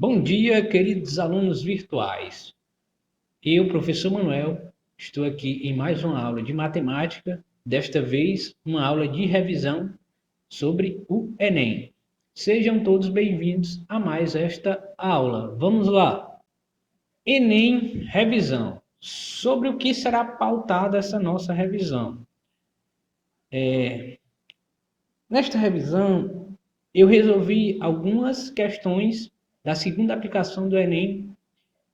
Bom dia, queridos alunos virtuais. Eu, professor Manuel, estou aqui em mais uma aula de matemática, desta vez uma aula de revisão sobre o Enem. Sejam todos bem-vindos a mais esta aula. Vamos lá. Enem Revisão. Sobre o que será pautada essa nossa revisão? Nesta revisão, eu resolvi algumas questões da segunda aplicação do Enem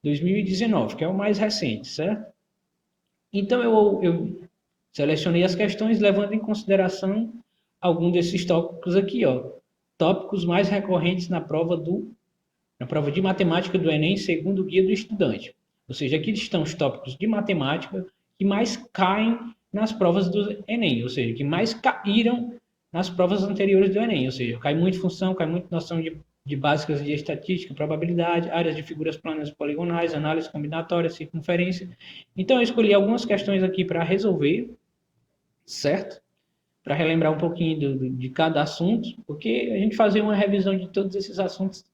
2019, que é o mais recente, certo? Então eu selecionei as questões levando em consideração algum desses tópicos aqui, ó. Tópicos mais recorrentes na prova de matemática do Enem, segundo o Guia do Estudante. Ou seja, aqui estão os tópicos de matemática que mais caem nas provas do Enem, ou seja, que mais caíram nas provas anteriores do Enem, ou seja, cai muito função, cai muito noção de básicas de estatística, probabilidade, áreas de figuras planas e poligonais, análise combinatória, circunferência. Então eu escolhi algumas questões aqui para resolver, certo? Para relembrar um pouquinho de cada assunto, porque a gente fazer uma revisão de todos esses assuntos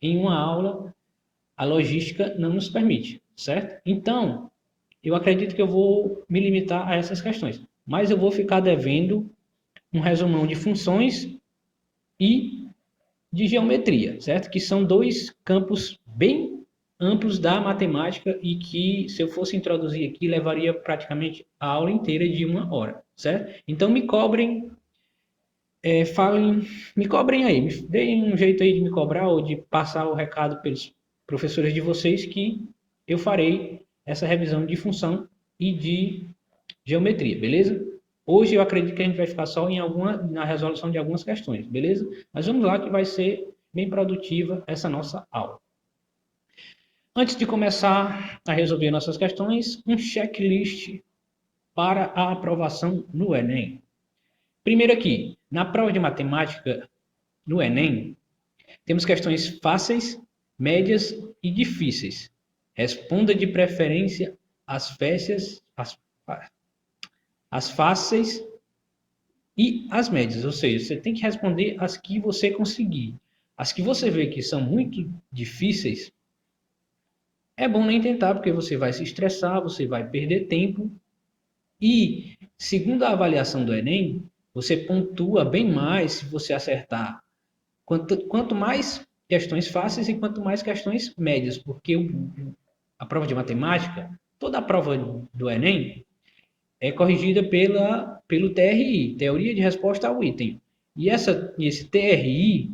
em uma aula, a logística não nos permite, certo? Então, eu acredito que eu vou me limitar a essas questões, mas eu vou ficar devendo um resumão de funções e de geometria, certo? Que são dois campos bem amplos da matemática e que, se eu fosse introduzir aqui, levaria praticamente a aula inteira de uma hora, certo? Então, me cobrem, me cobrem aí, deem um jeito aí de me cobrar ou de passar o recado pelos professores de vocês que eu farei essa revisão de função e de geometria, beleza? Hoje eu acredito que a gente vai ficar só na resolução de algumas questões, beleza? Mas vamos lá que vai ser bem produtiva essa nossa aula. Antes de começar a resolver nossas questões, um checklist para a aprovação no Enem. Primeiro aqui, na prova de matemática no Enem, temos questões fáceis, médias e difíceis. Responda de preferência as fáceis e as médias, ou seja, você tem que responder as que você conseguir. As que você vê que são muito difíceis, é bom nem tentar, porque você vai se estressar, você vai perder tempo. E, segundo a avaliação do Enem, você pontua bem mais se você acertar quanto mais questões fáceis e quanto mais questões médias, porque a prova de matemática, toda a prova do Enem, é corrigida pelo TRI, Teoria de Resposta ao Item. E esse TRI,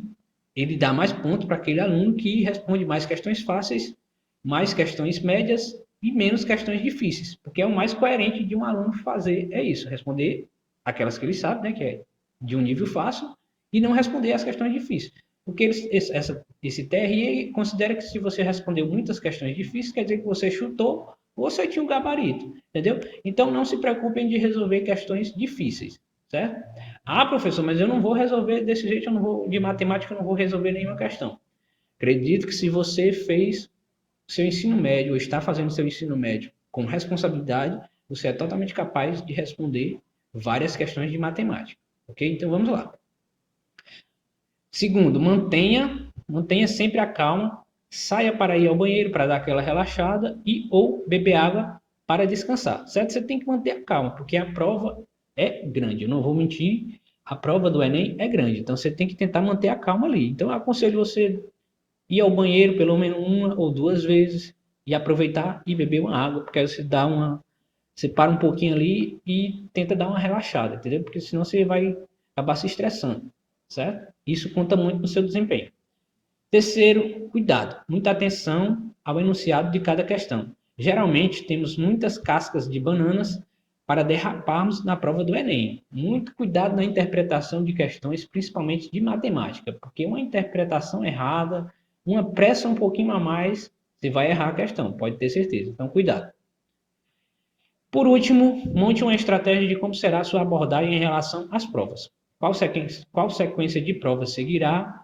ele dá mais pontos para aquele aluno que responde mais questões fáceis, mais questões médias e menos questões difíceis, porque é o mais coerente de um aluno fazer, é isso, responder aquelas que ele sabe, né, que é de um nível fácil, e não responder as questões difíceis. Porque esse TRI considera que se você respondeu muitas questões difíceis, quer dizer que você chutou ou você tinha um gabarito, entendeu? Então não se preocupem de resolver questões difíceis, certo? Ah, professor, mas eu não vou resolver desse jeito, eu não vou, de matemática eu não vou resolver nenhuma questão. Acredito que se você fez seu ensino médio ou está fazendo seu ensino médio com responsabilidade, você é totalmente capaz de responder várias questões de matemática, ok? Então vamos lá. Segundo, mantenha sempre a calma, saia para ir ao banheiro para dar aquela relaxada e ou beber água para descansar, certo? Você tem que manter a calma, porque a prova é grande, eu não vou mentir, a prova do Enem é grande, então você tem que tentar manter a calma ali. Então eu aconselho você ir ao banheiro pelo menos uma ou duas vezes e aproveitar e beber uma água, porque aí você para um pouquinho ali e tenta dar uma relaxada, entendeu? Porque senão você vai acabar se estressando, certo? Isso conta muito no seu desempenho. Terceiro, cuidado, muita atenção ao enunciado de cada questão. Geralmente temos muitas cascas de bananas para derraparmos na prova do Enem. Muito cuidado na interpretação de questões, principalmente de matemática, porque uma interpretação errada, uma pressa um pouquinho a mais, você vai errar a questão, pode ter certeza. Então, cuidado. Por último, monte uma estratégia de como será a sua abordagem em relação às provas. Qual sequência de provas seguirá?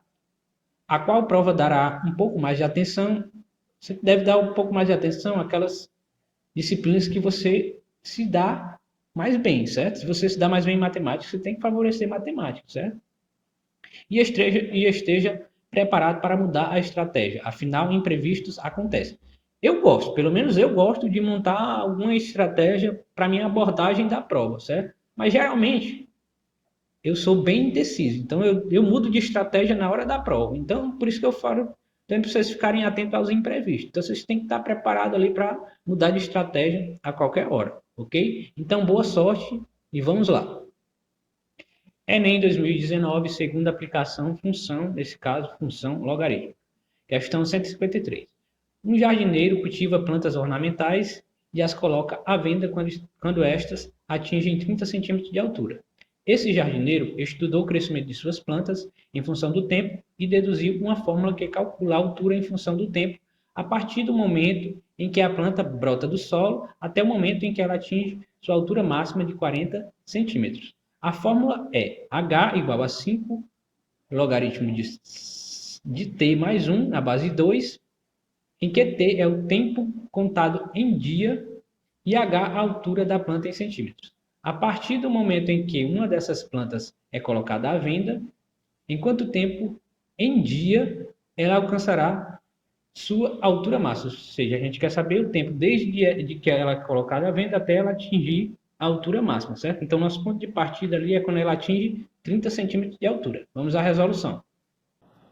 A qual prova dará um pouco mais de atenção? Você deve dar um pouco mais de atenção àquelas disciplinas que você se dá mais bem, certo? Se você se dá mais bem em matemática, você tem que favorecer matemática, certo? E esteja preparado para mudar a estratégia, afinal, imprevistos acontecem. Eu gosto, pelo menos eu gosto de montar alguma estratégia para minha abordagem da prova, certo? Mas geralmente eu sou bem indeciso, então eu mudo de estratégia na hora da prova. Então, por isso que eu falo, então, para vocês ficarem atentos aos imprevistos. Então, vocês têm que estar preparados ali para mudar de estratégia a qualquer hora, ok? Então, boa sorte e vamos lá. Enem 2019, segunda aplicação, função, nesse caso, função logarítmica. Questão 153. Um jardineiro cultiva plantas ornamentais e as coloca à venda quando estas atingem 30 centímetros de altura. Esse jardineiro estudou o crescimento de suas plantas em função do tempo e deduziu uma fórmula que calcula a altura em função do tempo a partir do momento em que a planta brota do solo até o momento em que ela atinge sua altura máxima de 40 centímetros. A fórmula é H igual a 5 logaritmo de t mais 1 na base 2, em que t é o tempo contado em dia e h a altura da planta em centímetros. A partir do momento em que uma dessas plantas é colocada à venda, em quanto tempo em dia ela alcançará sua altura máxima? Ou seja, a gente quer saber o tempo desde que ela é colocada à venda até ela atingir a altura máxima, certo? Então, nosso ponto de partida ali é quando ela atinge 30 centímetros de altura. Vamos à resolução.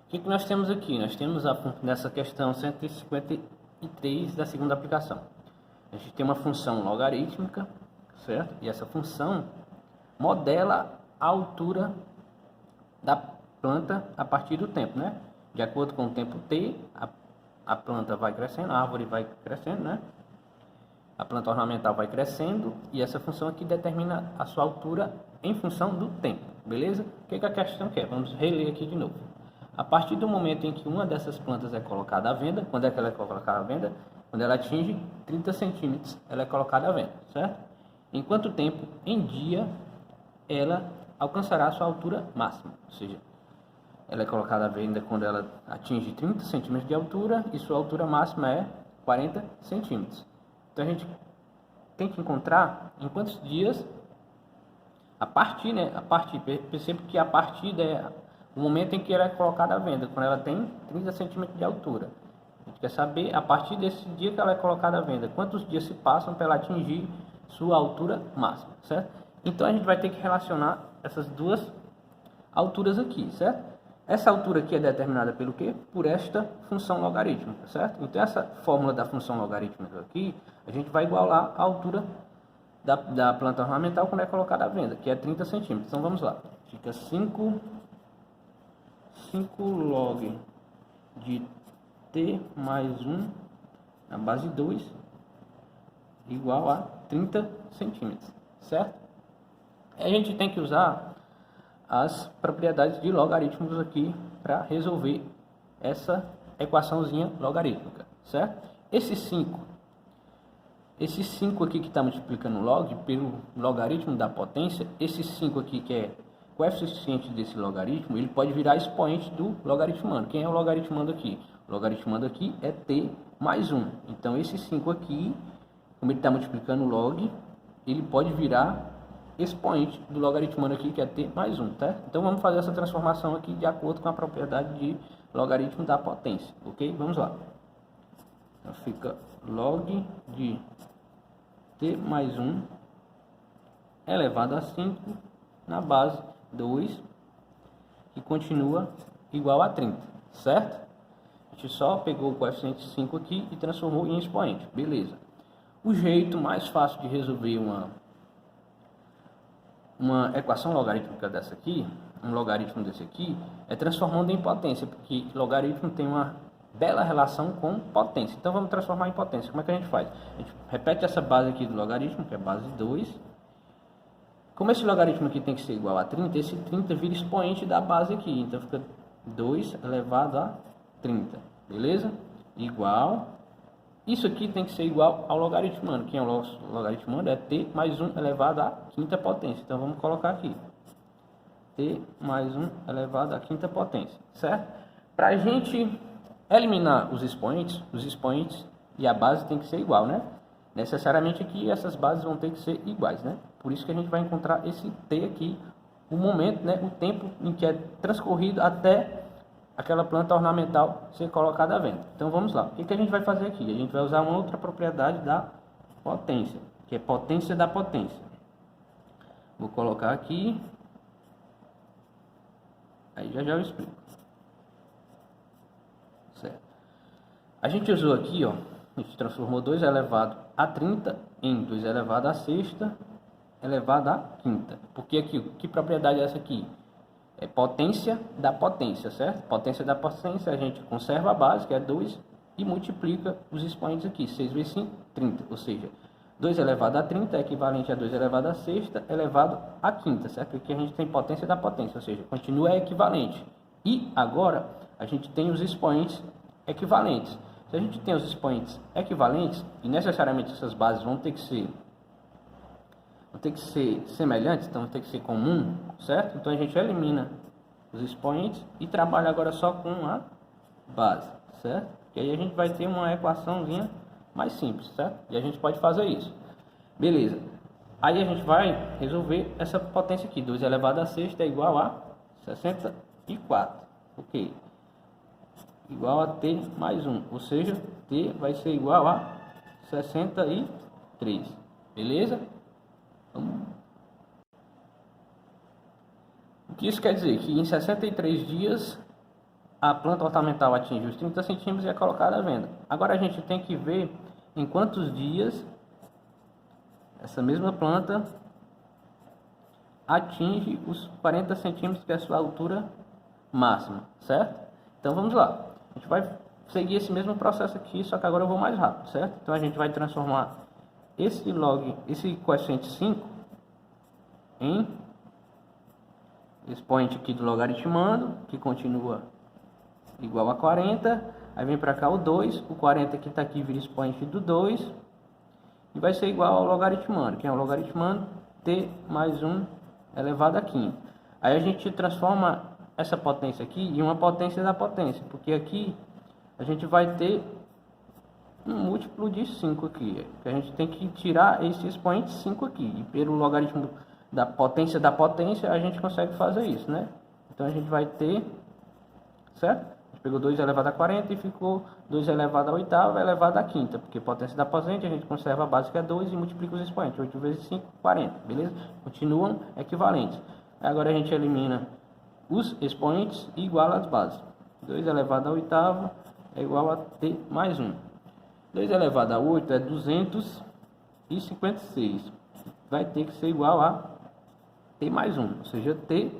O que nós temos aqui? Nós temos nessa questão 153 da segunda aplicação. A gente tem uma função logarítmica, certo? E essa função modela a altura da planta a partir do tempo, né? De acordo com o tempo t, a planta vai crescendo, a árvore vai crescendo, né? A planta ornamental vai crescendo e essa função aqui determina a sua altura em função do tempo, beleza? O que a questão quer? Vamos reler aqui de novo. A partir do momento em que uma dessas plantas é colocada à venda, quando é que ela é colocada à venda? Quando ela atinge 30 centímetros, ela é colocada à venda, certo? Em quanto tempo, em dia, ela alcançará a sua altura máxima? Ou seja, ela é colocada à venda quando ela atinge 30 centímetros de altura e sua altura máxima é 40 centímetros. Então, a gente tem que encontrar em quantos dias, perceba que a partir é o momento em que ela é colocada à venda, quando ela tem 30 centímetros de altura. A gente quer saber, a partir desse dia que ela é colocada à venda, quantos dias se passam para ela atingir sua altura máxima, certo? Então, a gente vai ter que relacionar essas duas alturas aqui, certo? Essa altura aqui é determinada pelo quê? Por esta função logarítmica, certo? Então, essa fórmula da função logarítmica aqui, a gente vai igualar a altura da planta ornamental quando é colocada à venda, que é 30 centímetros. Então, vamos lá. Fica 5 log de t mais 1 na base 2 igual a 30 centímetros, certo? A gente tem que usar as propriedades de logaritmos aqui para resolver essa equaçãozinha logarítmica, certo? Esse 5 aqui que está multiplicando log pelo logaritmo da potência, esse 5 aqui que é coeficiente desse logaritmo, ele pode virar expoente do logaritmando. Quem é o logaritmando aqui? O logaritmando aqui é t mais 1. Então, esse 5 aqui, como ele está multiplicando log, ele pode virar expoente do logaritmando aqui, que é t mais 1, tá? Então, vamos fazer essa transformação aqui de acordo com a propriedade de logaritmo da potência, ok? Vamos lá. Então, fica log de t mais 1 elevado a 5 na base 2, que continua igual a 30, certo? A gente só pegou o coeficiente 5 aqui e transformou em expoente, beleza. O jeito mais fácil de resolver uma equação logarítmica dessa aqui, um logaritmo desse aqui, é transformando em potência, porque logaritmo tem uma bela relação com potência. Então, vamos transformar em potência. Como é que a gente faz? A gente repete essa base aqui do logaritmo, que é base 2. Como esse logaritmo aqui tem que ser igual a 30, esse 30 vira expoente da base aqui. Então, fica 2 elevado a 30. Beleza? Igual. Isso aqui tem que ser igual ao logaritmando. Quem é o logaritmando? É t mais 1 elevado à quinta potência. Então, vamos colocar aqui. T mais 1 elevado à quinta potência. Certo? Para a gente eliminar os expoentes e a base tem que ser igual, né? Necessariamente aqui essas bases vão ter que ser iguais, né? Por isso que a gente vai encontrar esse t aqui, o momento, né? O tempo em que é transcorrido até aquela planta ornamental ser colocada à venda. Então vamos lá. O que a gente vai fazer aqui? A gente vai usar uma outra propriedade da potência, que é potência da potência. Vou colocar aqui. Aí já eu explico. Certo. A gente usou aqui, ó, a gente transformou 2 elevado a 30 em 2 elevado a sexta elevado a quinta. Porque aqui, que propriedade é essa aqui? É potência da potência, certo? Potência da potência, a gente conserva a base, que é 2, e multiplica os expoentes aqui. 6 vezes 5, 30. Ou seja, 2 elevado a 30 é equivalente a 2 elevado a sexta elevado a quinta, certo? Aqui a gente tem potência da potência, ou seja, continua equivalente. E agora a gente tem os expoentes equivalentes. Se a gente tem os expoentes equivalentes, e necessariamente essas bases vão ter que ser semelhantes, então vão ter que ser comum, certo? Então a gente elimina os expoentes e trabalha agora só com a base, certo? E aí a gente vai ter uma equaçãozinha mais simples, certo? E a gente pode fazer isso. Beleza. Aí a gente vai resolver essa potência aqui. 2 elevado a sexta é igual a 64. Ok. Igual a T mais 1. Ou seja, T vai ser igual a 63. Beleza? O que isso quer dizer? Que em 63 dias a planta ornamental atinge os 30 centímetros e é colocada à venda. Agora a gente tem que ver em quantos dias essa mesma planta atinge os 40 centímetros, que é a sua altura máxima, certo? Então vamos lá. A gente vai seguir esse mesmo processo aqui, só que agora eu vou mais rápido, certo? Então a gente vai transformar esse coeficiente 5 em expoente aqui do logaritmando, que continua igual a 40. Aí vem para cá o 2, o 40 que está aqui vira expoente do 2 e vai ser igual ao logaritmando, que é o logaritmando t mais 1 elevado a 5. Aí a gente transforma essa potência aqui em uma potência da potência, porque aqui a gente vai ter um múltiplo de 5 aqui, que a gente tem que tirar esse expoente 5 aqui, e pelo logaritmo da potência a gente consegue fazer isso, né? Então a gente vai ter, certo? A gente pegou 2 elevado a 40 e ficou 2 elevado a oitava elevado a quinta, porque potência da potência a gente conserva a base que é 2 e multiplica os expoentes, 8 vezes 5, 40, beleza? Continuam equivalentes. Agora a gente elimina os expoentes e iguala as bases. 2 elevado a oitava é igual a t mais 1. 2 elevado a 8 é 256. Vai ter que ser igual a t mais 1. Ou seja, t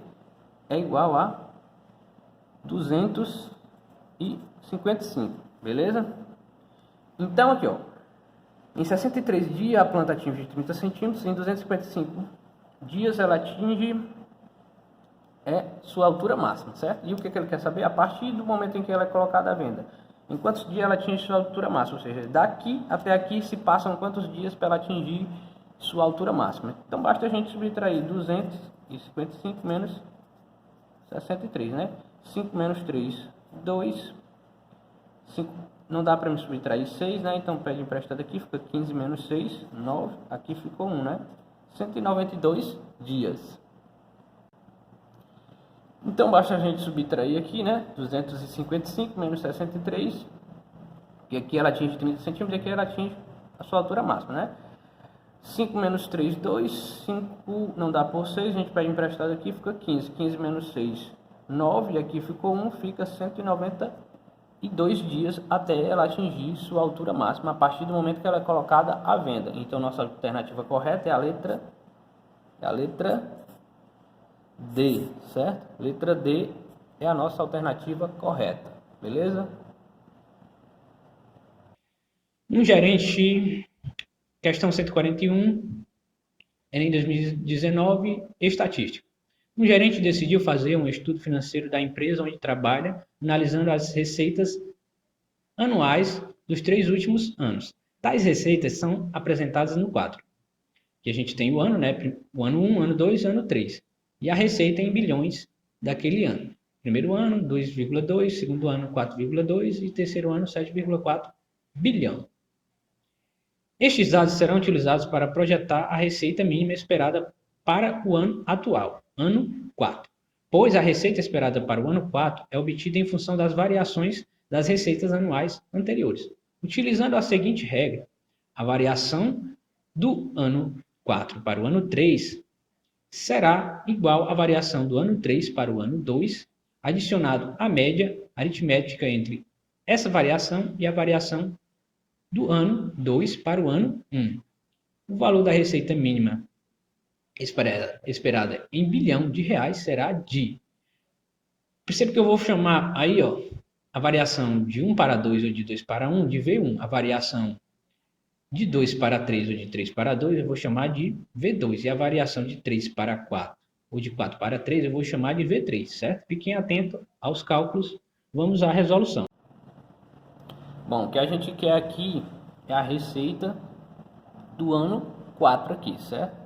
é igual a 255. Beleza? Então aqui, ó. Em 63 dias a planta atinge 30 centímetros. Em 255 dias ela atinge sua altura máxima, certo? E o que ele quer saber? A partir do momento em que ela é colocada à venda. Em quantos dias ela atinge sua altura máxima? Ou seja, daqui até aqui se passam quantos dias para ela atingir sua altura máxima. Então basta a gente subtrair 255 menos 63, né? 5 menos 3, 2. 5, não dá para me subtrair 6, né? Então pede emprestado aqui, fica 15 menos 6, 9. Aqui ficou 1, né? 192 dias. Então basta a gente subtrair aqui, né? 255 menos 63, que aqui ela atinge 30 centímetros e aqui ela atinge a sua altura máxima, né? 5 menos 3, 2. 5 não dá por 6, a gente pede emprestado aqui, fica 15. 15 menos 6, 9. E aqui ficou 1, fica 192 dias até ela atingir sua altura máxima, a partir do momento que ela é colocada à venda. Então nossa alternativa correta é a letra D, certo? Letra D é a nossa alternativa correta, beleza? Um gerente, questão 141, Enem 2019, estatística. Um gerente decidiu fazer um estudo financeiro da empresa onde trabalha, analisando as receitas anuais dos 3 últimos anos. Tais receitas são apresentadas no quadro, que a gente tem o ano, né? O ano 1, ano 2, ano 3. E a receita em bilhões daquele ano. Primeiro ano, 2,2, segundo ano, 4,2 e terceiro ano, 7,4 bilhão. Estes dados serão utilizados para projetar a receita mínima esperada para o ano atual, ano 4. pois a receita esperada para o ano 4 é obtida em função das variações das receitas anuais anteriores. Utilizando a seguinte regra, a variação do ano 4 para o ano 3 será igual à variação do ano 3 para o ano 2, adicionado a média aritmética entre essa variação e a variação do ano 2 para o ano 1. O valor da receita mínima esperada em bilhão de reais será de... Percebe que eu vou chamar aí, ó, a variação de 1 para 2 ou de 2 para 1 de V1. A variação de 2 para 3 ou de 3 para 2 eu vou chamar de V2. E a variação de 3 para 4 ou de 4 para 3 eu vou chamar de V3, certo? Fiquem atentos aos cálculos. Vamos à resolução. Bom, o que a gente quer aqui é a receita do ano 4 aqui, certo?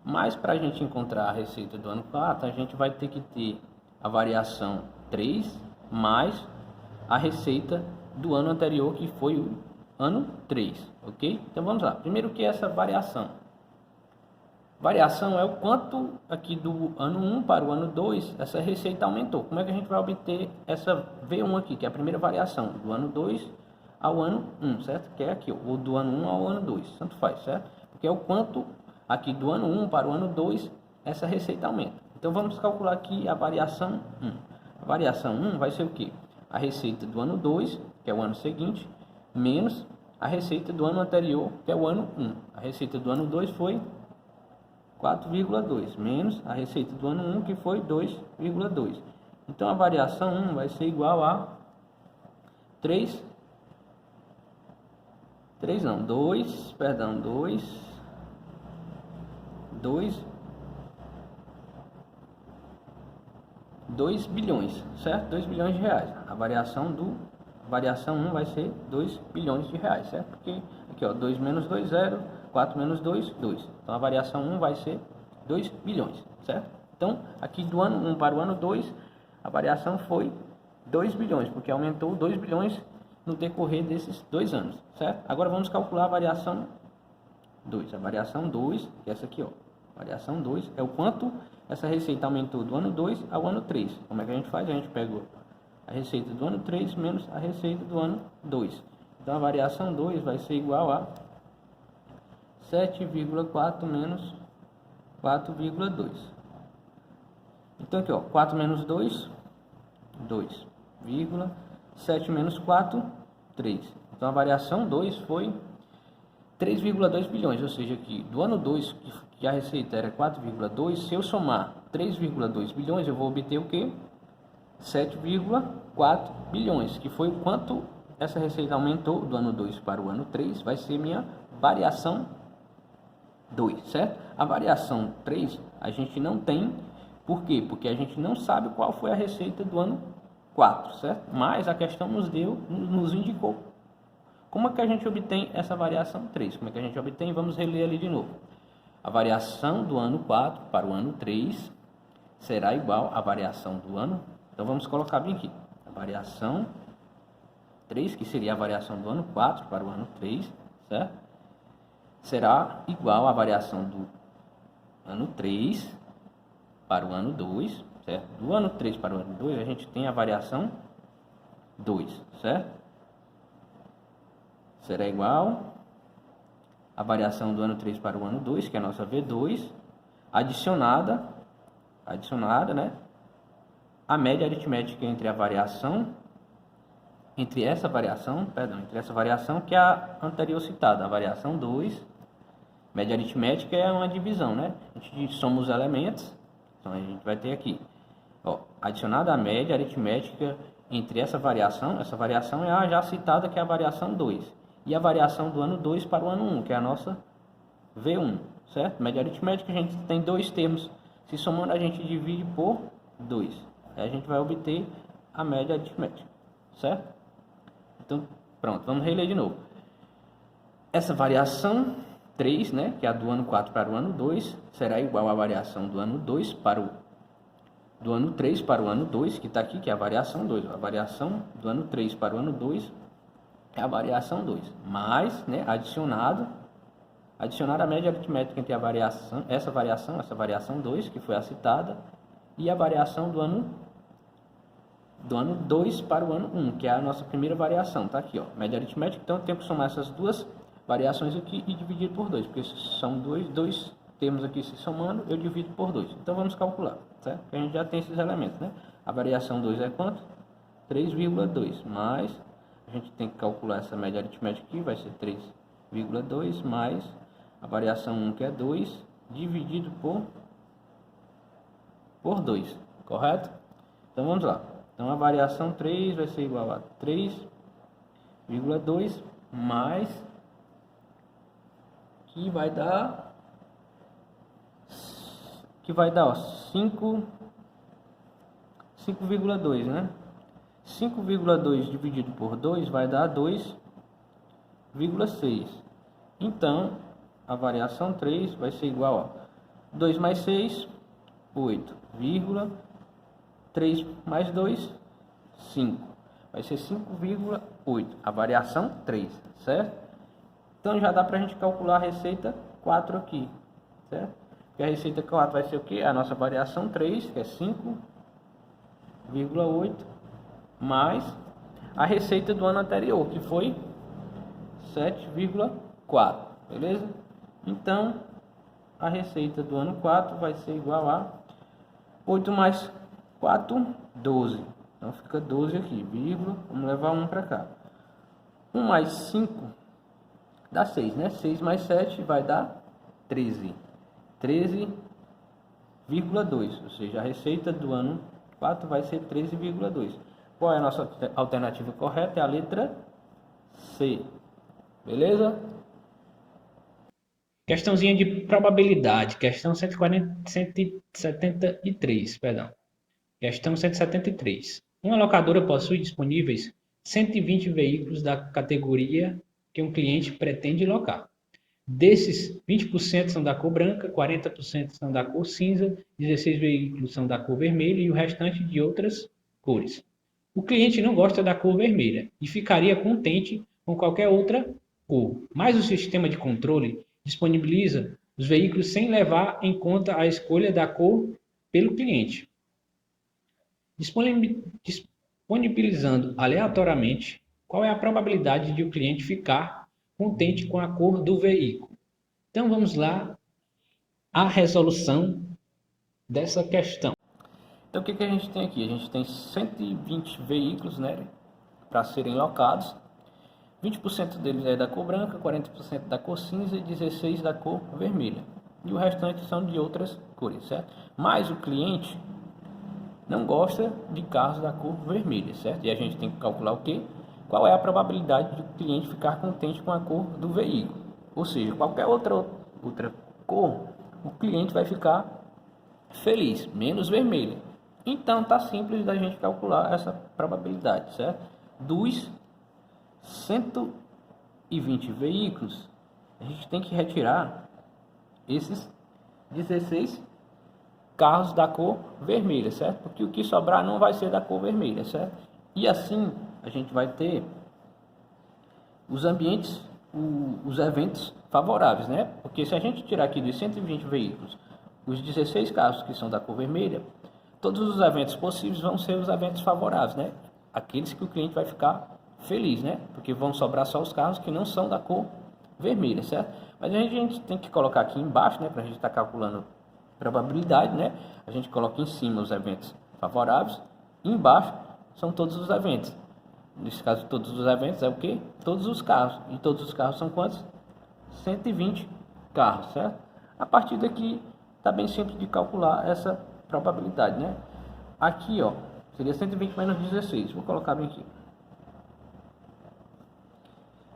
Mas para a gente encontrar a receita do ano 4, a gente vai ter que ter a variação 3 mais a receita do ano anterior, que foi o ano 3, ok? Então vamos lá. Primeiro, o que é essa variação? Variação é o quanto aqui do ano 1 para o ano 2 essa receita aumentou. Como é que a gente vai obter essa V1 aqui, que é a primeira variação do ano 2 ao ano 1, certo? Que é aqui, ou do ano 1 ao ano 2, tanto faz, certo? Porque é o quanto aqui do ano 1 para o ano 2 essa receita aumenta. Então vamos calcular aqui a variação 1. A variação 1 vai ser o quê? A receita do ano 2, que é o ano seguinte, menos a receita do ano anterior, que é o ano 1. A receita do ano 2 foi 4,2, menos a receita do ano 1, que foi 2,2. Então a variação 1 vai ser igual a 2 bilhões, certo? 2 bilhões de reais. A variação 1 vai ser 2 bilhões de reais, certo? Porque aqui, ó, 2 menos 2, 0, 4 menos 2, 2. Então a variação 1 vai ser 2 bilhões, certo? Então, aqui do ano 1 para o ano 2, a variação foi 2 bilhões, porque aumentou 2 bilhões no decorrer desses 2 anos, certo? Agora vamos calcular a variação 2. A variação 2, que é essa aqui, ó. Variação 2 é o quanto essa receita aumentou do ano 2 ao ano 3. Como é que a gente faz? A gente pega a receita do ano 3 menos a receita do ano 2. Então a variação 2 vai ser igual a 7,4 menos 4,2. Então aqui, ó, 4 menos 2, 2, 7 menos 4, 3. Então a variação 2 foi 3,2 bilhões, ou seja, aqui do ano 2, que a receita era 4,2, se eu somar 3,2 bilhões, eu vou obter o quê? 7,4 bilhões, que foi o quanto essa receita aumentou do ano 2 para o ano 3, vai ser minha variação 2, certo? A variação 3 a gente não tem, por quê? Porque a gente não sabe qual foi a receita do ano 4, certo? Mas a questão nos indicou como é que a gente obtém essa variação 3. Como é que a gente obtém? Vamos reler ali de novo. A variação do ano 4 para o ano 3 será igual à variação do ano... Então vamos colocar bem aqui. A variação 3, que seria a variação do ano 4 para o ano 3, certo? Será igual à variação do ano 3 para o ano 2, certo? Do ano 3 para o ano 2 a gente tem a variação 2, certo? Será igual a variação do ano 3 para o ano 2, que é a nossa V2, adicionada, né? A média aritmética entre a variação, entre essa variação que é a anterior citada, a variação 2, média aritmética é uma divisão, né? A gente soma os elementos, então a gente vai ter aqui, ó, adicionada a média aritmética entre essa variação é a já citada, que é a variação 2. E a variação do ano 2 para o ano 1, que é a nossa V1, certo? Média aritmética, a gente tem dois termos. Se somando, a gente divide por 2. Aí a gente vai obter a média aritmética, certo? Então, pronto, vamos reler de novo. Essa variação 3, né, que é a do ano 4 para o ano 2, será igual à variação do ano 2 para o... do ano 3 para o ano 2, que está aqui, que é a variação 2. A variação do ano 3 para o ano 2 é a variação 2, mais, né, adicionar a média aritmética entre a variação, essa variação 2, que foi a citada, e a variação do ano 2 para o ano 1, que é a nossa primeira variação, tá aqui, ó, média aritmética. Então eu tenho que somar essas duas variações aqui e dividir por 2, porque são dois termos aqui se somando, eu divido por 2. Então vamos calcular, certo? Porque a gente já tem esses elementos, né? A variação 2 é quanto? 3,2, mais, a gente tem que calcular essa média aritmética aqui, vai ser 3,2, mais a variação 1, que é 2, dividido por 2, correto? Então vamos lá. Então a variação 3 vai ser igual a 3,2 mais, que vai dar ó, 5,2, né? 5,2 dividido por 2 vai dar 2,6. Então a variação 3 vai ser igual a 2 mais 6, 8, 3 mais 2, 5. Vai ser 5,8. A variação 3, certo? Então já dá para a gente calcular a receita 4 aqui, certo? Porque a receita 4 vai ser o que? A nossa variação 3, que é 5,8, mais a receita do ano anterior, que foi 7,4, beleza? Então a receita do ano 4 vai ser igual a 8 mais 4, 12. Então fica 12 aqui, vírgula, vamos levar 1 para cá. 1 mais 5 dá 6, né? 6 mais 7 vai dar 13. 13,2, ou seja, a receita do ano 4 vai ser 13,2. Qual é a nossa alternativa correta? É a letra C. Beleza? Questãozinha de probabilidade, questão 173, perdão. Questão 173. Uma locadora possui disponíveis 120 veículos da categoria que um cliente pretende locar. Desses, 20% são da cor branca, 40% são da cor cinza, 16 veículos são da cor vermelha e o restante de outras cores. O cliente não gosta da cor vermelha e ficaria contente com qualquer outra cor, mas o sistema de controle disponibiliza os veículos sem levar em conta a escolha da cor pelo cliente, disponibilizando aleatoriamente qual é a probabilidade de o cliente ficar contente com a cor do veículo. Então vamos lá à resolução dessa questão. Então o que a gente tem aqui? A gente tem 120 veículos, né, para serem locados. 20% deles é da cor branca, 40% da cor cinza e 16% da cor vermelha. E o restante são de outras cores, certo? Mas o cliente não gosta de carros da cor vermelha, certo? E a gente tem que calcular o quê? Qual é a probabilidade do cliente ficar contente com a cor do veículo? Ou seja, qualquer outra cor, o cliente vai ficar feliz, menos vermelha. Então tá simples da gente calcular essa probabilidade, certo? Dos 120 veículos, a gente tem que retirar esses 16 carros da cor vermelha, certo? Porque o que sobrar não vai ser da cor vermelha, certo? E assim a gente vai ter os ambientes, os eventos favoráveis, né? Porque se a gente tirar aqui dos 120 veículos os 16 carros que são da cor vermelha, todos os eventos possíveis vão ser os eventos favoráveis, né? Aqueles que o cliente vai ficar feliz, né? Porque vão sobrar só os carros que não são da cor vermelha, certo? Mas a gente tem que colocar aqui embaixo, né? Para a gente estar calculando probabilidade, né? A gente coloca em cima os eventos favoráveis, e embaixo são todos os eventos. Nesse caso, todos os eventos é o que? Todos os carros. E todos os carros são quantos? 120 carros, certo? A partir daqui, tá bem simples de calcular essa probabilidade, né? Aqui, ó, seria 120 menos 16. Vou colocar bem aqui.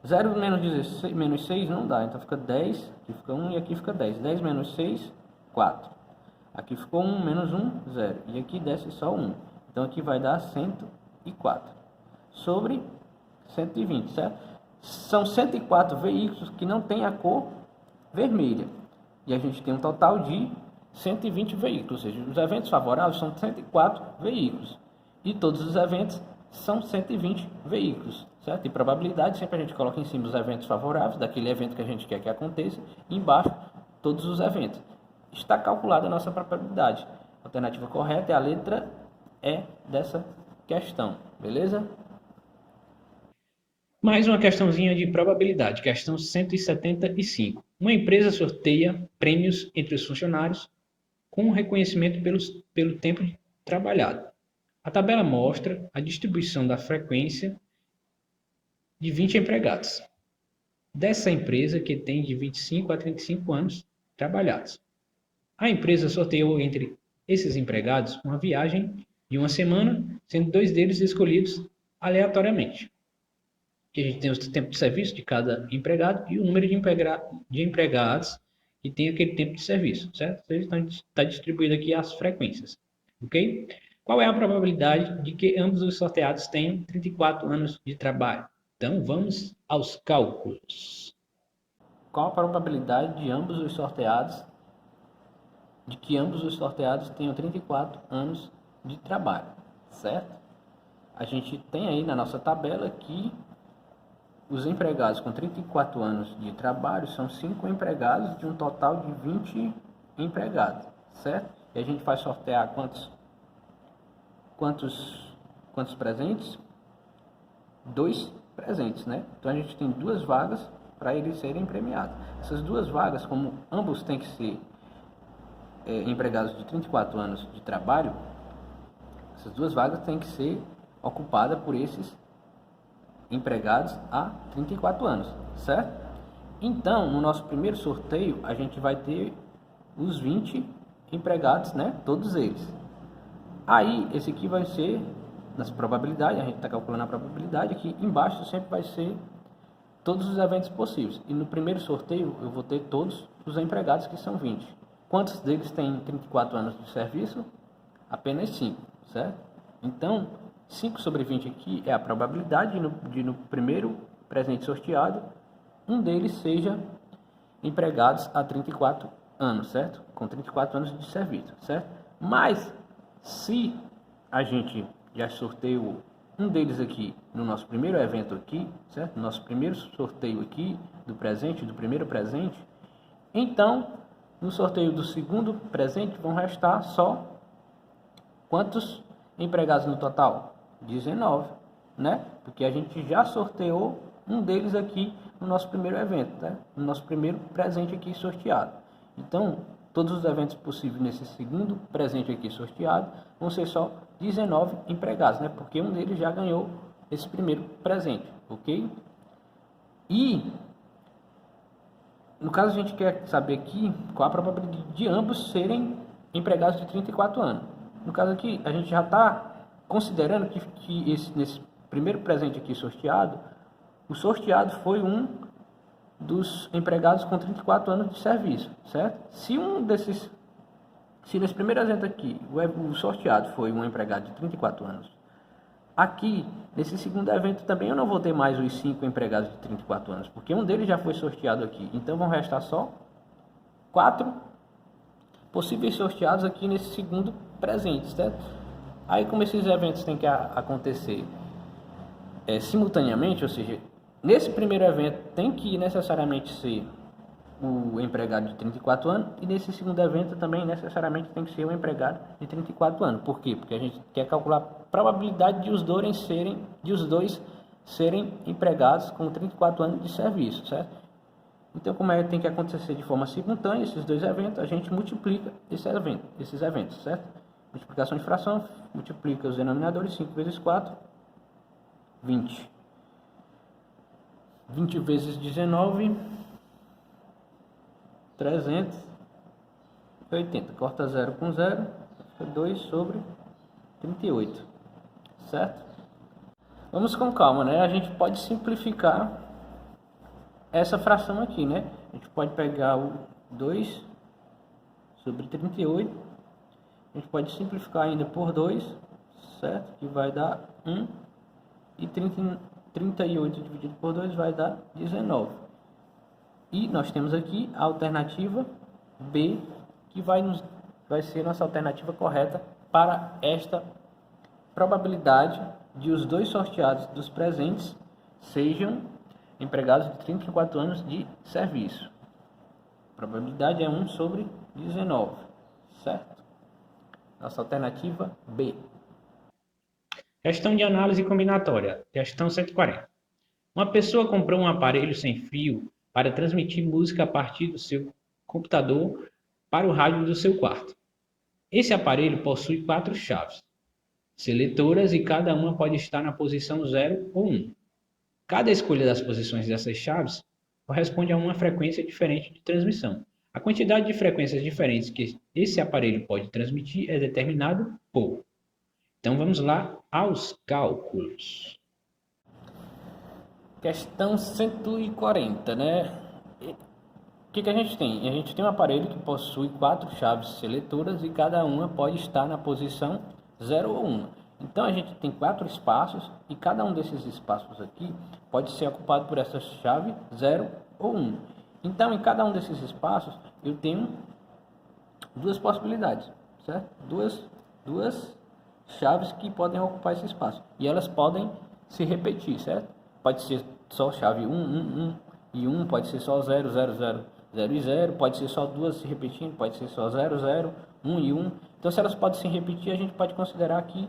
0 menos 16, menos 6 não dá, então fica 10, aqui fica 1 e aqui fica 10. 10 menos 6, 4. Aqui ficou 1, menos 1, 0. E aqui desce só 1. Então aqui vai dar 104. Sobre 120, certo? São 104 veículos que não tem a cor vermelha. E a gente tem um total de 120 veículos. Ou seja, os eventos favoráveis são 104 veículos. E todos os eventos são 120 veículos, certo? E probabilidade, sempre a gente coloca em cima os eventos favoráveis, daquele evento que a gente quer que aconteça, e embaixo todos os eventos. Está calculada a nossa probabilidade. alternativa correta é a letra E dessa questão, beleza? Mais uma questãozinha de probabilidade, questão 175. Uma empresa sorteia prêmios entre os funcionários com reconhecimento pelo tempo trabalhado. A tabela mostra a distribuição da frequência de 20 empregados dessa empresa que tem de 25 a 35 anos trabalhados. A empresa sorteou entre esses empregados uma viagem de uma semana, sendo 2 deles escolhidos aleatoriamente. Que a gente tem o tempo de serviço de cada empregado e o número de empregados que tem aquele tempo de serviço, certo? Então, está distribuído aqui as frequências, ok? Qual é a probabilidade de que ambos os sorteados tenham 34 anos de trabalho? Então, vamos aos cálculos. Qual a probabilidade de que ambos os sorteados tenham 34 anos de trabalho, certo? A gente tem aí na nossa tabela que os empregados com 34 anos de trabalho são 5 empregados de um total de 20 empregados, certo? E a gente vai sortear quantos presentes? 2 presentes, né? Então a gente tem 2 vagas para eles serem premiados. Essas 2 vagas, como ambos têm que ser empregados de 34 anos de trabalho, essas 2 vagas têm que ser ocupadas por esses empregados há 34 anos, certo? Então, no nosso primeiro sorteio, a gente vai ter os 20 empregados, né? Todos eles. Aí, esse aqui vai ser, nas probabilidades, a gente está calculando a probabilidade, aqui embaixo sempre vai ser todos os eventos possíveis. E no primeiro sorteio, eu vou ter todos os empregados, que são 20. Quantos deles têm 34 anos de serviço? Apenas 5, certo? Então, 5 sobre 20 aqui é a probabilidade de no primeiro presente sorteado, um deles seja empregados há 34 anos, certo? Com 34 anos de serviço, certo? Mas, se a gente já sorteou um deles aqui no nosso primeiro evento aqui, certo? No nosso primeiro sorteio aqui do primeiro presente, então, no sorteio do segundo presente vão restar só quantos empregados no total? 19, né? Porque a gente já sorteou um deles aqui no nosso primeiro evento, né? No nosso primeiro presente aqui sorteado. Então, todos os eventos possíveis nesse segundo presente aqui sorteado vão ser só 19 empregados, né? Porque um deles já ganhou esse primeiro presente, ok? E, no caso, a gente quer saber aqui qual a probabilidade de ambos serem empregados de 34 anos. No caso aqui, a gente já está considerando que nesse primeiro presente aqui sorteado, o sorteado foi um dos empregados com 34 anos de serviço, certo? Se nesse primeiro evento aqui, o sorteado foi um empregado de 34 anos, aqui, nesse segundo evento também eu não vou ter mais os 5 empregados de 34 anos, porque um deles já foi sorteado aqui. Então vão restar só 4 possíveis sorteados aqui nesse segundo presente, certo? Aí, como esses eventos têm que acontecer simultaneamente, ou seja, nesse primeiro evento tem que necessariamente ser o empregado de 34 anos e nesse segundo evento também necessariamente tem que ser o empregado de 34 anos. Por quê? Porque a gente quer calcular a probabilidade de os dois serem empregados com 34 anos de serviço, certo? Então, como tem que acontecer de forma simultânea esses 2 eventos, a gente multiplica esses eventos, certo? Multiplicação de fração, multiplica os denominadores, 5 vezes 4, 20. 20 vezes 19, 380. Corta 0 com 0, fica 2 sobre 38, certo? Vamos com calma, né? A gente pode simplificar essa fração aqui, né? A gente pode pegar o 2 sobre 38, a gente pode simplificar ainda por 2, certo? Que vai dar 1, e 38 dividido por 2 vai dar 19. E nós temos aqui a alternativa B, que vai ser nossa alternativa correta para esta probabilidade de os 2 sorteados dos presentes sejam empregados de 34 anos de serviço. A probabilidade é 1 sobre 19, certo? Nossa alternativa B. Questão de análise combinatória. Questão 140. Uma pessoa comprou um aparelho sem fio para transmitir música a partir do seu computador para o rádio do seu quarto. Esse aparelho possui 4 chaves seletoras e cada uma pode estar na posição 0 ou 1. Cada escolha das posições dessas chaves corresponde a uma frequência diferente de transmissão. A quantidade de frequências diferentes que esse aparelho pode transmitir é determinado por. Então vamos lá aos cálculos. Questão 140, né? O que a gente tem? A gente tem um aparelho que possui 4 chaves seletoras e cada uma pode estar na posição 0 ou 1. Então a gente tem 4 espaços e cada um desses espaços aqui pode ser ocupado por essa chave 0 ou 1. Então em cada um desses espaços eu tenho duas possibilidades, certo? Duas chaves que podem ocupar esse espaço e elas podem se repetir, certo? Pode ser só chave 1, 1, 1 e 1, pode ser só 0, 0, 0, 0 e 0, pode ser só duas se repetindo, pode ser só 0, 0, 1 e 1. Então se elas podem se repetir, a gente pode considerar que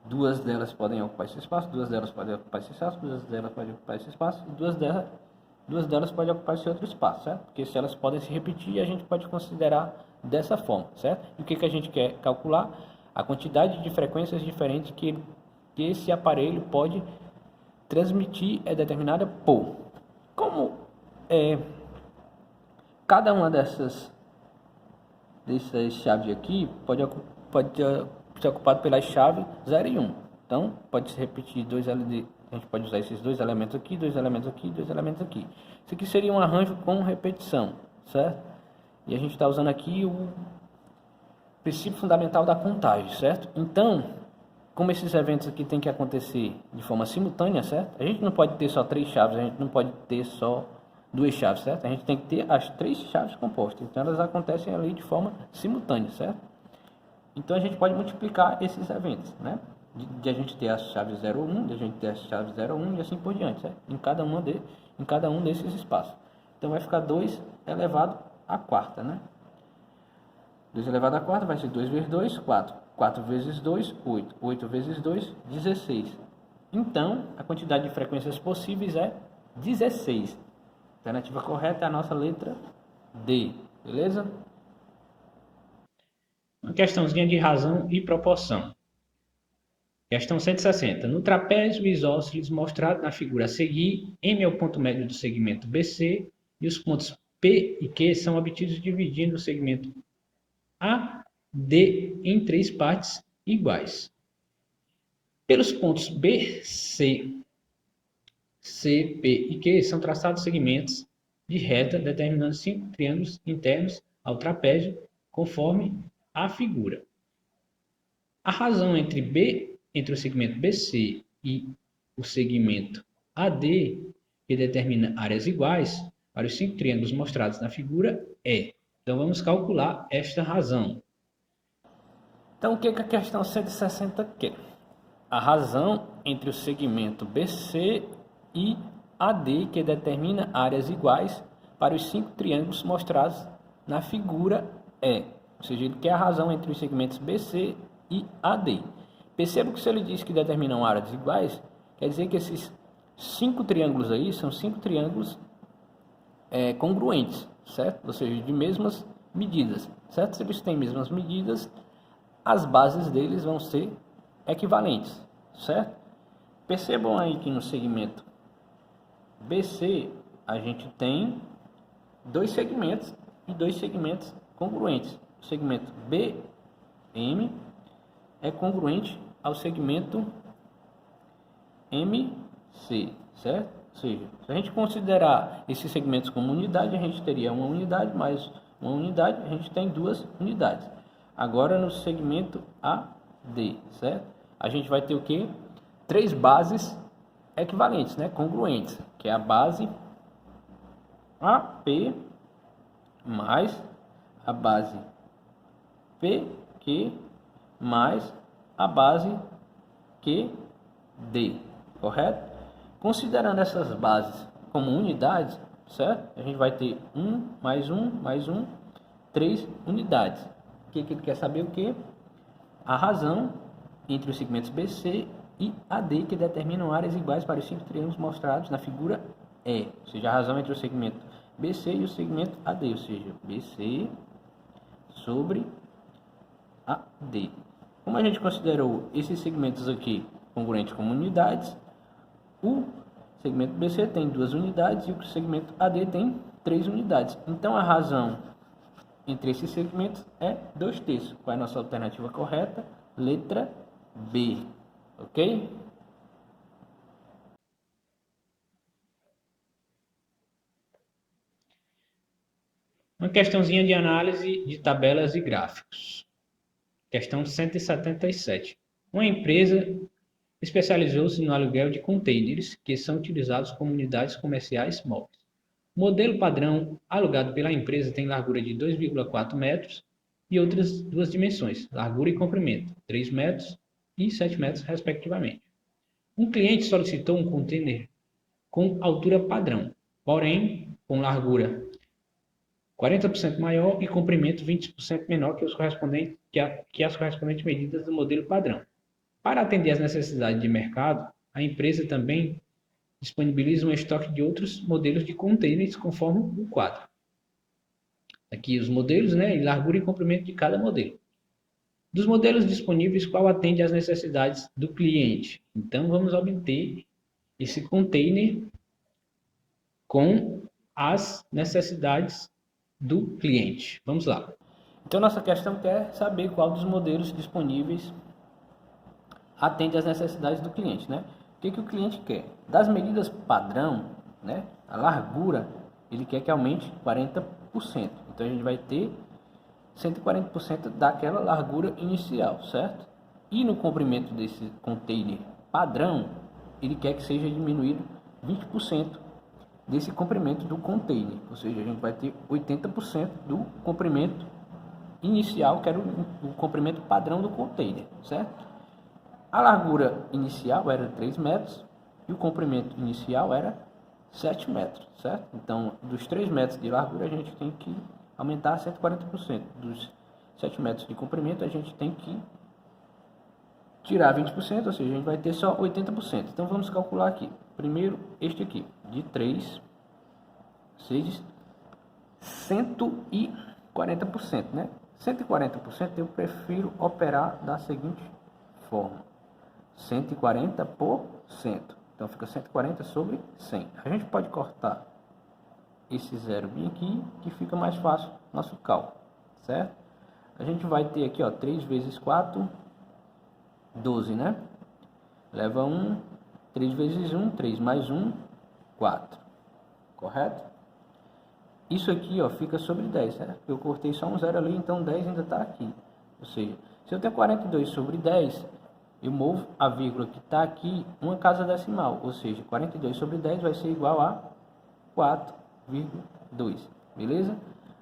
duas delas podem ocupar esse espaço, duas delas podem ocupar esse espaço, duas delas podem ocupar esse espaço e duas delas podem ocupar esse outro espaço, certo? Porque se elas podem se repetir, a gente pode considerar dessa forma, certo? E o que a gente quer calcular? A quantidade de frequências diferentes que esse aparelho pode transmitir é determinada por. Como cada uma dessas chaves aqui pode ser ocupado pela chave 0 e 1. Então, pode se repetir a gente pode usar esses dois elementos aqui, dois elementos aqui, dois elementos aqui. Isso aqui seria um arranjo com repetição, certo? E a gente está usando aqui o princípio fundamental da contagem, certo? Então, como esses eventos aqui tem que acontecer de forma simultânea, certo? A gente não pode ter só 3 chaves, a gente não pode ter só 2 chaves, certo? A gente tem que ter as 3 chaves compostas. Então, elas acontecem ali de forma simultânea, certo? Então, a gente pode multiplicar esses eventos, né? De a gente ter as chaves 0 ou 1, de a gente ter as chaves 0 ou 1 e assim por diante, certo? Em cada um desses espaços. Então, vai ficar 2 elevado à quarta, né? 2 elevado à quarta vai ser 2 vezes 2, 4. 4 vezes 2, 8. 8 vezes 2, 16. Então, a quantidade de frequências possíveis é 16. A alternativa correta é a nossa letra D. Beleza? Uma questãozinha de razão e proporção. Questão 160. No trapézio isósceles mostrado na figura a seguir, M é o ponto médio do segmento BC e os pontos P e Q são obtidos dividindo o segmento AD em 3 partes iguais. Pelos pontos B, C, P e Q são traçados segmentos de reta determinando 5 triângulos internos ao trapézio conforme a figura. A razão entre o segmento BC e o segmento AD, que determina áreas iguais para os 5 triângulos mostrados na figura, é. Então, vamos calcular esta razão. Então, o que a questão 160 quer? A razão entre o segmento BC e AD, que determina áreas iguais para os 5 triângulos mostrados na figura, é. Ou seja, ele quer a razão entre os segmentos BC e AD. Perceba que se ele diz que determinam áreas iguais, quer dizer que esses 5 triângulos aí são 5 triângulos congruentes, certo? Ou seja, de mesmas medidas, certo? Se eles têm mesmas medidas, as bases deles vão ser equivalentes, certo? Percebam aí que no segmento BC a gente tem 2 segmentos e 2 segmentos congruentes. O segmento BM é congruente ao segmento MC, certo? Ou seja, se a gente considerar esses segmentos como unidade, a gente teria uma unidade mais uma unidade, a gente tem 2 unidades. Agora no segmento AD, certo? A gente vai ter o quê? 3 bases equivalentes, né? Congruentes, que é a base AP mais a base PQ mais a base QD, correto? Considerando essas bases como unidades, certo? A gente vai ter 1 mais 1 mais 1, 3 unidades. O que ele quer saber? O que? a razão entre os segmentos BC e AD que determinam áreas iguais para os 5 triângulos mostrados na figura E. Ou seja, a razão entre o segmento BC e o segmento AD, ou seja, BC sobre AD. Como a gente considerou esses segmentos aqui congruentes como unidades, o segmento BC tem 2 unidades e o segmento AD tem 3 unidades. Então a razão entre esses segmentos é 2/3. Qual é a nossa alternativa correta? Letra B. Ok? Uma questãozinha de análise de tabelas e gráficos. Questão 177. Uma empresa especializou-se no aluguel de contêineres que são utilizados como unidades comerciais móveis. O modelo padrão alugado pela empresa tem largura de 2,4 metros e outras duas dimensões, largura e comprimento, 3 metros e 7 metros, respectivamente. Um cliente solicitou um contêiner com altura padrão, porém com largura 40% maior e comprimento 20% menor que as correspondentes medidas do modelo padrão. Para atender às necessidades de mercado, a empresa também disponibiliza um estoque de outros modelos de containers conforme o quadro. Aqui os modelos, né, e largura e comprimento de cada modelo. Dos modelos disponíveis, qual atende às necessidades do cliente? Então, vamos obter esse container com as necessidades do cliente. Vamos lá. Então, nossa questão quer saber qual dos modelos disponíveis atende às necessidades do cliente, né? O que o cliente quer? Das medidas padrão, né? A largura, ele quer que aumente 40%. Então, a gente vai ter 140% daquela largura inicial, certo? E no comprimento desse container padrão, ele quer que seja diminuído 20% desse comprimento do container, ou seja, a gente vai ter 80% do comprimento inicial, que era o comprimento padrão do container, certo? A largura inicial era 3 metros e o comprimento inicial era 7 metros, certo? Então, dos 3 metros de largura, a gente tem que aumentar 140%. Dos 7 metros de comprimento, a gente tem que tirar 20%, ou seja, a gente vai ter só 80%. Então, vamos calcular aqui. Primeiro, este aqui, de 3, vezes 140%, né? 140% eu prefiro operar da seguinte forma. 140%. Então, fica 140 sobre 100. A gente pode cortar esse zero bem aqui, que fica mais fácil nosso cálculo, certo? A gente vai ter aqui, ó, 3 vezes 4, 12, né? Leva 1, 3 vezes 1, 3 mais 1, 4. Correto? Isso aqui, ó, fica sobre 10, certo? Eu cortei só um zero ali, então 10 ainda está aqui. Ou seja, se eu tenho 42 sobre 10, eu movo a vírgula que está aqui uma casa decimal. Ou seja, 42 sobre 10 vai ser igual a 4,2. Beleza?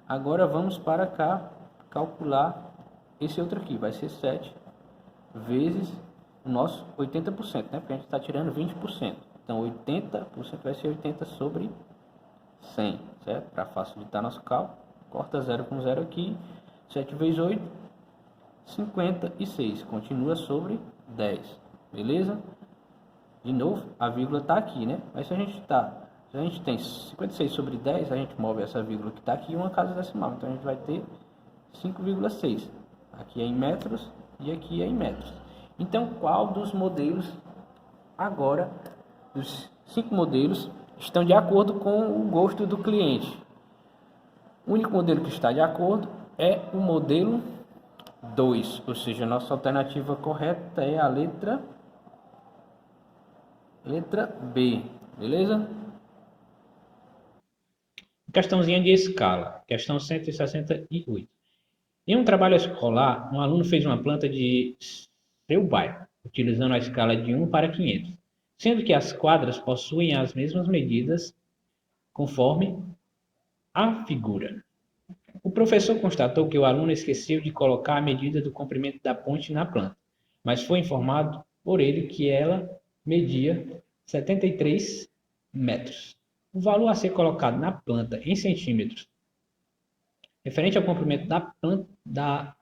Agora vamos para cá calcular esse outro aqui. Vai ser 7 vezes o nosso 80%, né? Porque a gente está tirando 20%. Então, 80% vai ser 80 sobre 100, certo? Para facilitar nosso cálculo, corta 0 com 0 aqui. 7 vezes 8, 56. Continua sobre 10, beleza? De novo, a vírgula está aqui, né? Mas se a gente tem 56 sobre 10, a gente move essa vírgula que está aqui uma casa decimal. Então, a gente vai ter 5,6. Aqui é em metros e aqui é em metros. Então, qual dos modelos agora, dos 5 modelos, estão de acordo com o gosto do cliente? O único modelo que está de acordo é o modelo 2, ou seja, a nossa alternativa correta é a letra B, beleza? Questãozinha de escala, questão 168. Em um trabalho escolar, um aluno fez uma planta de seu bairro, utilizando a escala de 1 para 500, sendo que as quadras possuem as mesmas medidas conforme a figura. O professor constatou que o aluno esqueceu de colocar a medida do comprimento da ponte na planta, mas foi informado por ele que ela media 73 metros. O valor a ser colocado na planta em centímetros, referente ao comprimento da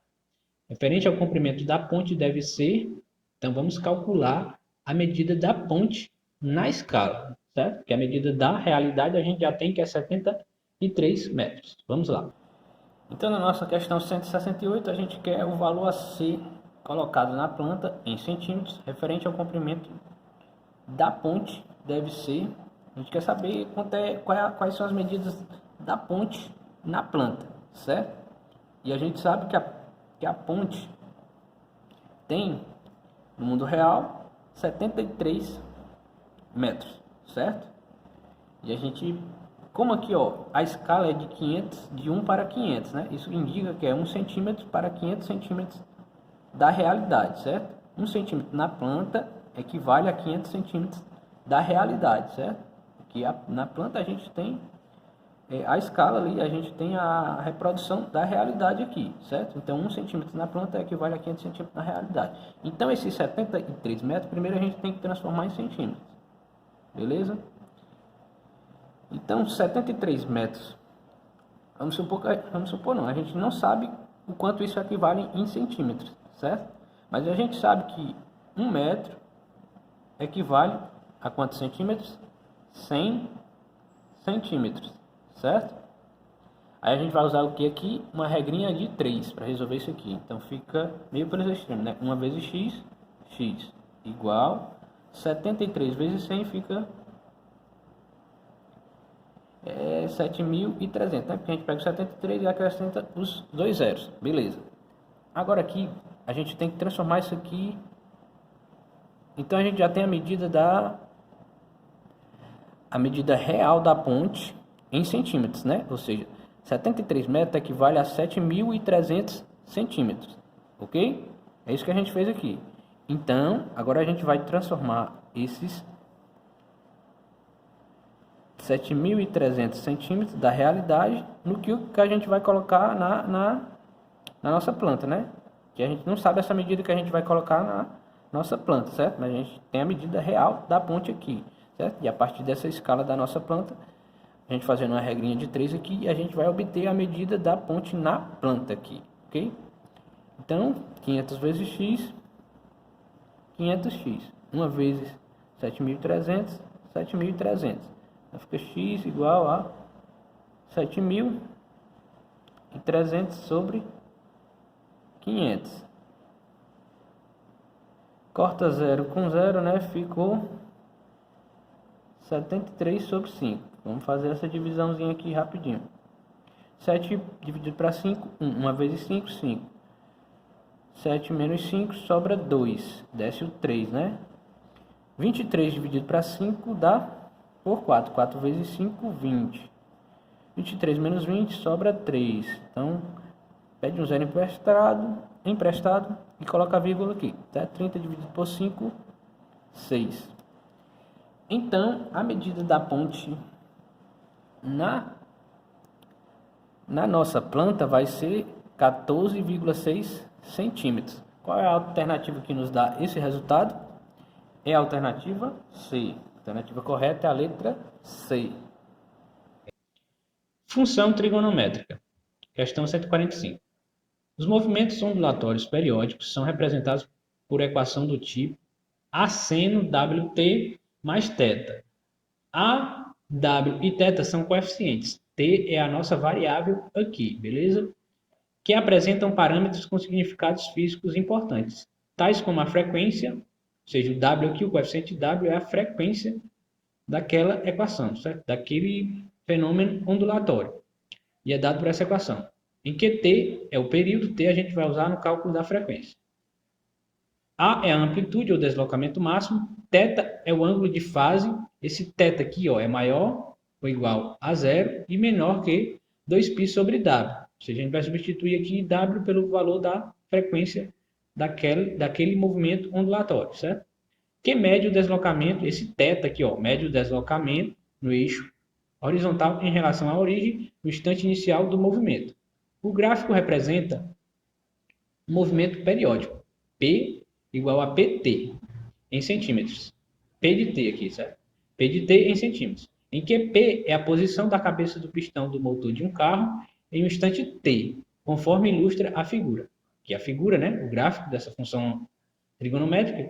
Referente ao comprimento da ponte deve ser, então vamos calcular a medida da ponte na escala, certo? Que a medida da realidade a gente já tem que é 73 metros. Vamos lá. Então, na nossa questão 168, a gente quer o valor a ser colocado na planta em centímetros, referente ao comprimento da ponte, deve ser. A gente quer saber quais são as medidas da ponte na planta, certo? E a gente sabe que a ponte tem, no mundo real, 73 metros, certo? E a gente, como aqui, ó, a escala é de 500, de 1 para 500, né? Isso indica que é 1 centímetro para 500 centímetros da realidade, certo? 1 centímetro na planta equivale a 500 centímetros da realidade, certo? Porque na planta a gente tem a escala ali, a gente tem a reprodução da realidade aqui, certo? Então 1 centímetro na planta equivale a 500 centímetros na realidade. Então esses 73 metros, primeiro a gente tem que transformar em centímetros, beleza? Então 73 metros, vamos supor não, a gente não sabe o quanto isso equivale em centímetros, certo? Mas a gente sabe que 1 metro equivale a quantos centímetros? 100 centímetros, certo? Aí a gente vai usar o que aqui? Uma regrinha de 3 para resolver isso aqui. Então fica meio pelos extremos, né? 1 vezes x igual 73 vezes 100 fica 7.300, né? Porque a gente pega o 73 e acrescenta os dois zeros, beleza. Agora aqui a gente tem que transformar isso aqui. Então a gente já tem a medida real da ponte em centímetros, né? Ou seja, 73 metros equivale a 7.300 centímetros, ok? É isso que a gente fez aqui. Então, agora a gente vai transformar esses 7.300 centímetros da realidade no que a gente vai colocar na nossa planta, né? Que a gente não sabe essa medida que a gente vai colocar na nossa planta, certo? Mas a gente tem a medida real da ponte aqui, certo? E a partir dessa escala da nossa planta, a gente fazendo uma regrinha de 3 aqui, a gente vai obter a medida da ponte na planta aqui, ok? Então, 500 vezes x, 500x. 1 vezes 7.300, 7.300. Então, fica x igual a 7.300 sobre 500. Corta 0 com 0, né? Ficou 73 sobre 5. Vamos fazer essa divisãozinha aqui rapidinho. 7 dividido para 5, 1. 1 vezes 5, 5. 7 menos 5 sobra 2. Desce o 3, né? 23 dividido para 5 dá por 4. 4 vezes 5, 20. 23 menos 20 sobra 3. Então, pede um zero emprestado e coloca a vírgula aqui. Tá? 30 dividido por 5, 6. Então, a medida da ponte na nossa planta vai ser 14,6 centímetros. Qual é a alternativa que nos dá esse resultado? É a alternativa C. A alternativa correta é a letra C. Função trigonométrica. Questão 145. Os movimentos ondulatórios periódicos são representados por equação do tipo A seno WT mais θ. A, W e θ são coeficientes. T é a nossa variável aqui, beleza? Que apresentam parâmetros com significados físicos importantes, tais como a frequência, ou seja, o W aqui, o coeficiente W é a frequência daquela equação, certo? Daquele fenômeno ondulatório. E é dado por essa equação. Em que T é o período, T a gente vai usar no cálculo da frequência. A é a amplitude ou deslocamento máximo, θ é o ângulo de fase, esse θ aqui ó, é maior ou igual a zero e menor que 2π sobre W. Ou seja, a gente vai substituir aqui W pelo valor da frequência daquele movimento ondulatório, certo? Que mede o deslocamento, esse θ aqui ó, mede o deslocamento no eixo horizontal em relação à origem no instante inicial do movimento. O gráfico representa um movimento periódico, P igual a PT, em centímetros. P de T aqui, certo? P de T em centímetros. Em que P é a posição da cabeça do pistão do motor de um carro em um instante T, conforme ilustra a figura. que é a figura, né? O gráfico dessa função trigonométrica,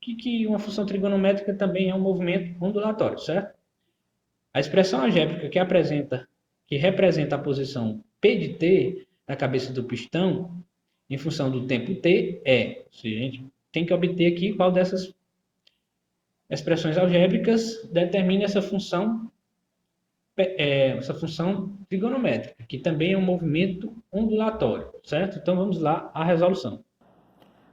que uma função trigonométrica também é um movimento ondulatório, certo? A expressão algébrica que representa a posição P de t na cabeça do pistão em função do tempo t ou seja, a gente tem que obter aqui qual dessas expressões algébricas determina essa função trigonométrica, que também é um movimento ondulatório, certo? Então vamos lá à resolução.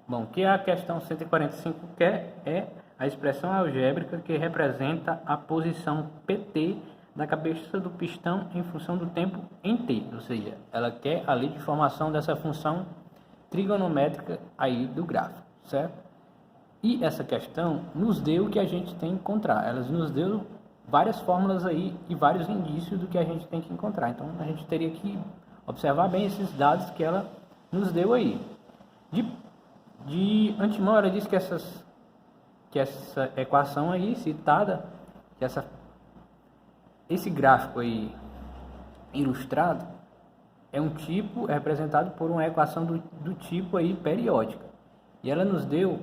Bom, o que a questão 145 quer é a expressão algébrica que representa a posição PT da cabeça do pistão em função do tempo em t, ou seja, ela quer a lei de formação dessa função trigonométrica aí do gráfico, certo? E essa questão nos deu o que a gente tem que encontrar, elas nos deu várias fórmulas aí e vários indícios do que a gente tem que encontrar, então a gente teria que observar bem esses dados que ela nos deu aí. De antemão, ela diz que essa equação aí citada, que esse gráfico aí ilustrado é um tipo representado por uma equação do tipo aí periódica. E ela nos deu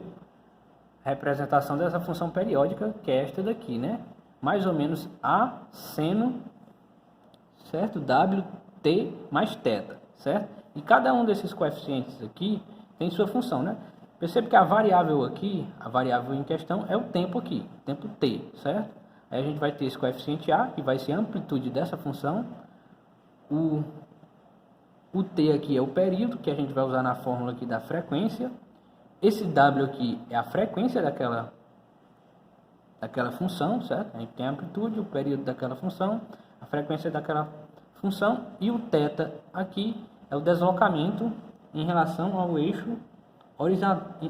a representação dessa função periódica, que é esta daqui, né? Mais ou menos A seno, certo? WT mais θ, certo? E cada um desses coeficientes aqui tem sua função, né? Percebe que a variável aqui, a variável em questão é o tempo aqui, o tempo t, certo? Aí a gente vai ter esse coeficiente a, que vai ser a amplitude dessa função. O t aqui é o período, que a gente vai usar na fórmula aqui da frequência. Esse w aqui é a frequência daquela função, certo? A gente tem a amplitude, o período daquela função, a frequência daquela função. E o θ aqui é o deslocamento em relação ao eixo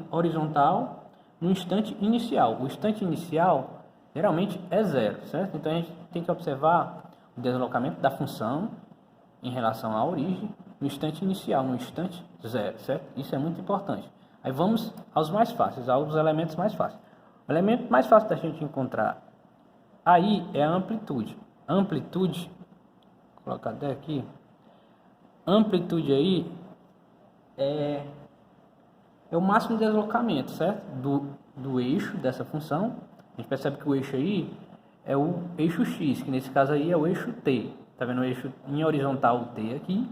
horizontal no instante inicial. O instante inicial geralmente é zero, certo? Então a gente tem que observar o deslocamento da função em relação à origem no instante inicial, no instante zero, certo? Isso é muito importante. Aí vamos aos mais fáceis, aos elementos mais fáceis. O elemento mais fácil da gente encontrar aí é a amplitude. A amplitude, vou colocar até aqui, a amplitude aí é o máximo de deslocamento, certo? Do eixo dessa função. A gente percebe que o eixo aí é o eixo x, que nesse caso aí é o eixo t. Tá vendo o eixo em horizontal t aqui?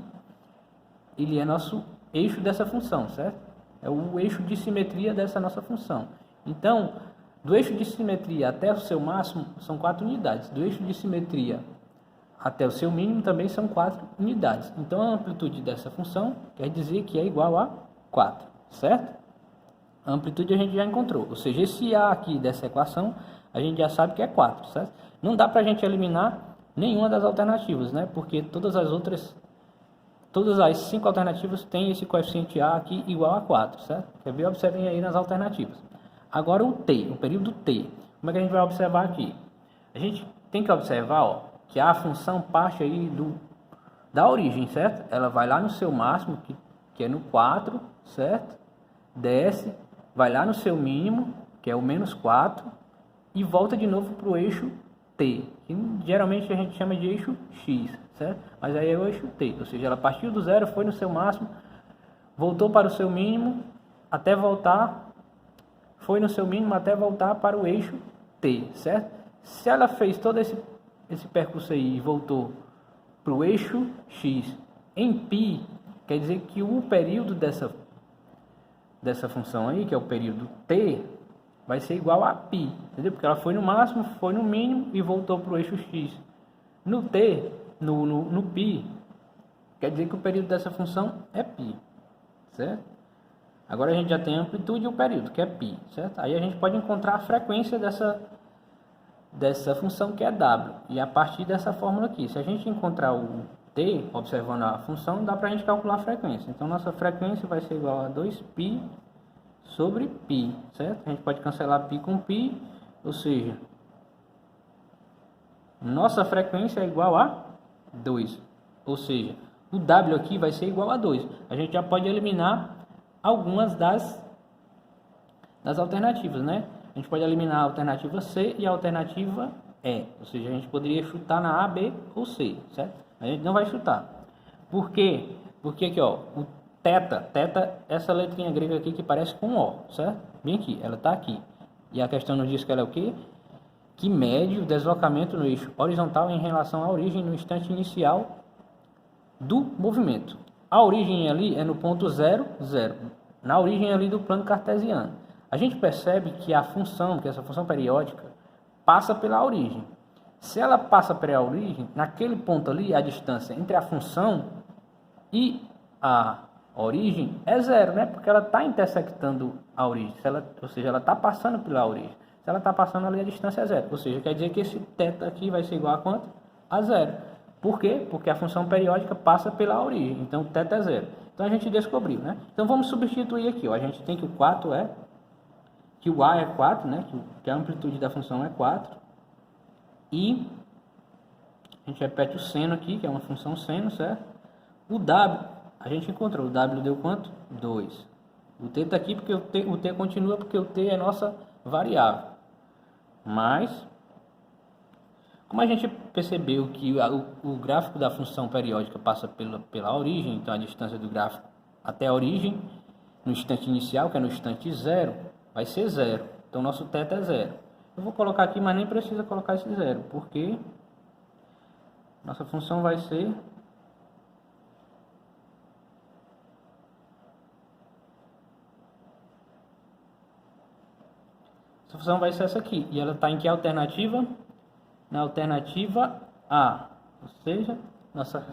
Ele é nosso eixo dessa função, certo? É o eixo de simetria dessa nossa função. Então, do eixo de simetria até o seu máximo são 4 unidades. Do eixo de simetria até o seu mínimo também são 4 unidades. Então, a amplitude dessa função quer dizer que é igual a 4, certo? A amplitude a gente já encontrou. Ou seja, esse A aqui dessa equação, a gente já sabe que é 4, certo? Não dá para a gente eliminar nenhuma das alternativas, né? Porque todas as 5 alternativas têm esse coeficiente A aqui igual a 4, certo? Quer ver? Observem aí nas alternativas. Agora o t, o período t. Como é que a gente vai observar aqui? A gente tem que observar, ó, que a função parte aí da origem, certo? Ela vai lá no seu máximo, que é no 4, certo? Desce, vai lá no seu mínimo, que é o menos 4, e volta de novo para o eixo t, que geralmente a gente chama de eixo x, certo? Mas aí é o eixo t, ou seja, ela partiu do zero, foi no seu máximo, voltou para o seu mínimo, até voltar, foi no seu mínimo até voltar para o eixo t, certo? Se ela fez todo esse percurso aí e voltou para o eixo x em π, quer dizer que o período dessa função aí, que é o período t, vai ser igual a π, entendeu? Porque ela foi no máximo, foi no mínimo e voltou para o eixo x. No t, no π, quer dizer que o período dessa função é π, certo? Agora a gente já tem a amplitude e o período, que é π, certo? Aí a gente pode encontrar a frequência dessa função, que é w, e a partir dessa fórmula aqui, se a gente encontrar o t, observando a função, dá para a gente calcular a frequência. Então, nossa frequência vai ser igual a 2π sobre π, certo? A gente pode cancelar π com π, ou seja, nossa frequência é igual a 2, ou seja, o w aqui vai ser igual a 2. A gente já pode eliminar algumas das alternativas, né? A gente pode eliminar a alternativa C e a alternativa E, ou seja, a gente poderia chutar na A, B ou C, certo? A gente não vai chutar. Por quê? Porque aqui, ó, Teta, essa letrinha grega aqui que parece com O, certo? Bem aqui, ela está aqui. E a questão nos diz que ela é o quê? Que mede o deslocamento no eixo horizontal em relação à origem no instante inicial do movimento. A origem ali é no ponto 0, 0, na origem ali do plano cartesiano. A gente percebe que essa função periódica, passa pela origem. Se ela passa pela origem, naquele ponto ali, a distância entre a função e a origem é 0, né? Porque ela está intersectando a origem, ou seja, ela está passando pela origem. Se ela está passando ali, a distância é 0. Ou seja, quer dizer que esse θ aqui vai ser igual a quanto? A 0. Por quê? Porque a função periódica passa pela origem. Então, o θ é 0. Então, a gente descobriu, né? Então, vamos substituir aqui. Ó. A gente tem que o 4 que o A é 4, né? Que a amplitude da função é 4. E a gente repete o seno aqui, que é uma função seno, certo? O W, a gente encontrou. O W deu quanto? 2. O T está aqui porque o T continua porque o T é nossa variável. Mas, como a gente percebeu que o gráfico da função periódica passa pela origem, então a distância do gráfico até a origem, no instante inicial, que é no instante 0, vai ser 0. Então, nosso θ é 0. Eu vou colocar aqui, mas nem precisa colocar esse 0, porque nossa função vai ser essa função vai ser essa aqui. E ela está em que alternativa? Na alternativa A. Ou seja, nossa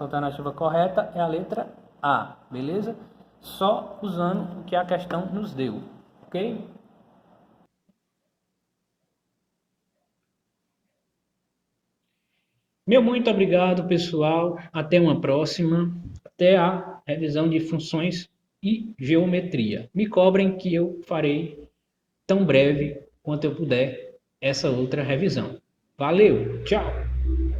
alternativa correta é a letra A. Beleza? Só usando o que a questão nos deu. Ok? Meu muito obrigado, pessoal. Até uma próxima. Até a revisão de funções e geometria. Me cobrem que eu farei tão breve quanto eu puder essa outra revisão. Valeu, tchau!